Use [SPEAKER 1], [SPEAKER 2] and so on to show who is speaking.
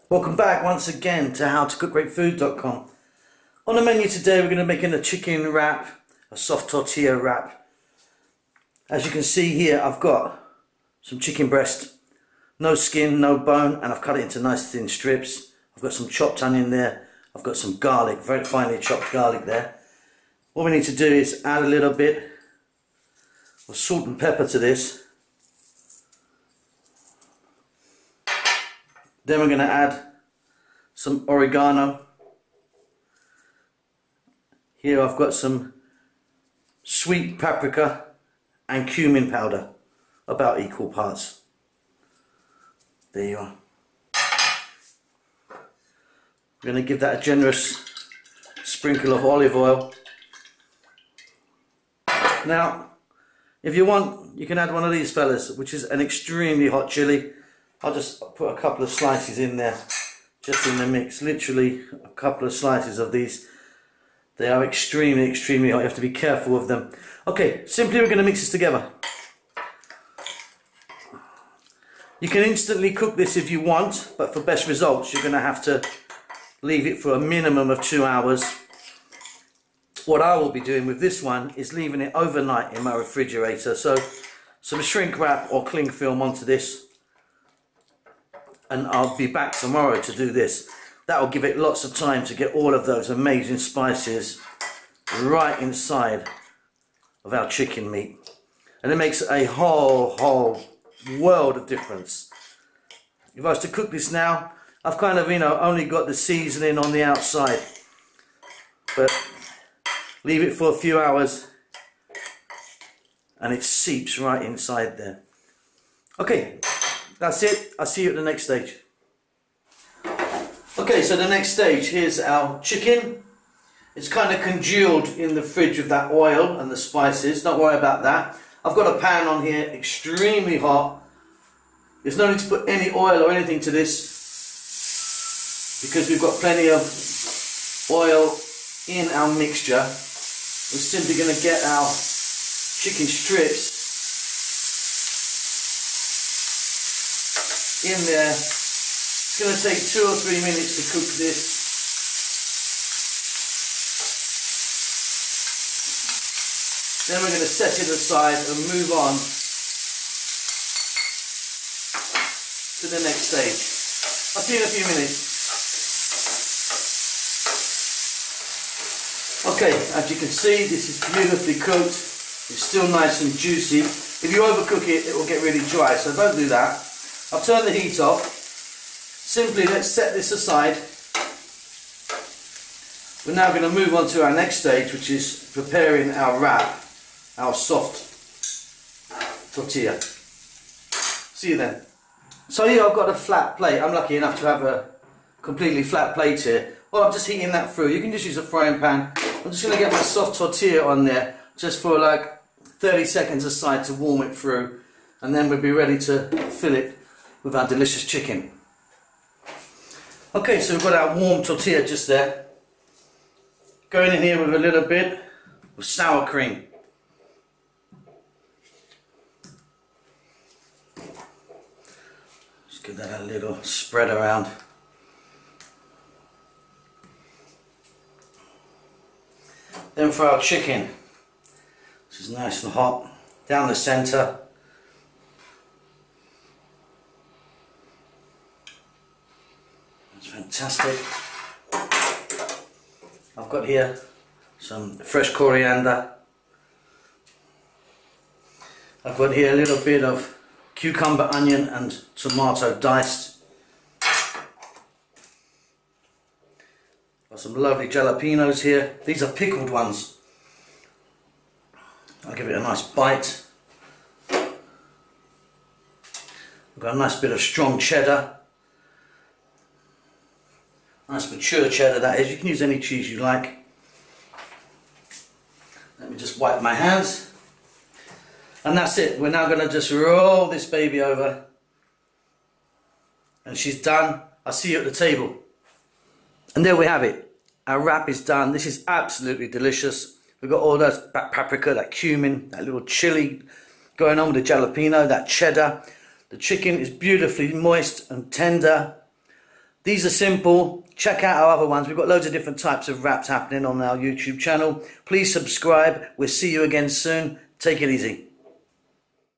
[SPEAKER 1] Welcome back once again to howtocookgreatfood.com. On the menu today we're going to be making a chicken wrap, a soft tortilla wrap. As you can see here, I've got some chicken breast, no skin, no bone, and I've cut it into nice thin strips. I've got some chopped onion there, I've got some garlic, very finely chopped garlic there. What we need to do is add a little bit of salt and pepper to this. Then we're going to add some oregano. Here I've got some sweet paprika and cumin powder, about equal parts. There you are. We're going to give that a generous sprinkle of olive oil. Now, if you want, you can add one of these fellas, which is an extremely hot chili. I'll just put a couple of slices in there, just in the mix. Literally a couple of slices of these. They are extremely hot. You have to be careful with them. Okay, simply we're going to mix this together. You can instantly cook this if you want, but for best results you're going to have to leave it for a minimum of 2 hours. What I will be doing with this one is leaving it overnight in my refrigerator. So some shrink wrap or cling film onto this, and I'll be back tomorrow to do this. That will give it lots of time to get all of those amazing spices right inside of our chicken meat, and it makes a whole world of difference. If I was to cook this now, I've kind of, only got the seasoning on the outside, but leave it for a few hours and it seeps right inside there. Okay, that's it. I'll see you at the next stage. Okay, so the next stage, here's our chicken. It's kind of congealed in the fridge with that oil and the spices. Don't worry about that. I've got a pan on here, extremely hot. There's no need to put any oil or anything to this because we've got plenty of oil in our mixture. We're simply going to get our chicken strips in there. It's going to take 2 or 3 minutes to cook this. Then we're going to set it aside and move on to the next stage. I'll see you in a few minutes. Okay, as you can see, this is beautifully cooked. It's still nice and juicy. If you overcook it, it will get really dry, so don't do that. I've turned the heat off. Simply, let's set this aside. We're now going to move on to our next stage, which is preparing our wrap, our soft tortilla. See you then. So here I've got a flat plate. I'm lucky enough to have a completely flat plate here. Well, I'm just heating that through. You can just use a frying pan. I'm just going to get my soft tortilla on there just for like 30 seconds aside to warm it through, and then we'll be ready to fill it with our delicious chicken. Okay, so we've got our warm tortilla just there. Going in here with a little bit of sour cream. Just give that a little spread around. Then for our chicken, this is nice and hot, down the centre. That's fantastic. I've got here some fresh coriander. I've got here a little bit of cucumber, onion and tomato diced. Got some lovely jalapenos here. These are pickled ones. I'll give it a nice bite. I've got a nice bit of strong cheddar. Nice mature cheddar that is. You can use any cheese you like. Let me just wipe my hands. And that's it. We're now going to just roll this baby over. And she's done. I'll see you at the table. And there we have it. Our wrap is done. This is absolutely delicious. We've got all that paprika, that cumin, that little chili going on with the jalapeno, that cheddar. The chicken is beautifully moist and tender. These are simple. Check out our other ones. We've got loads of different types of wraps happening on our YouTube channel. Please subscribe. We'll see you again soon. Take it easy.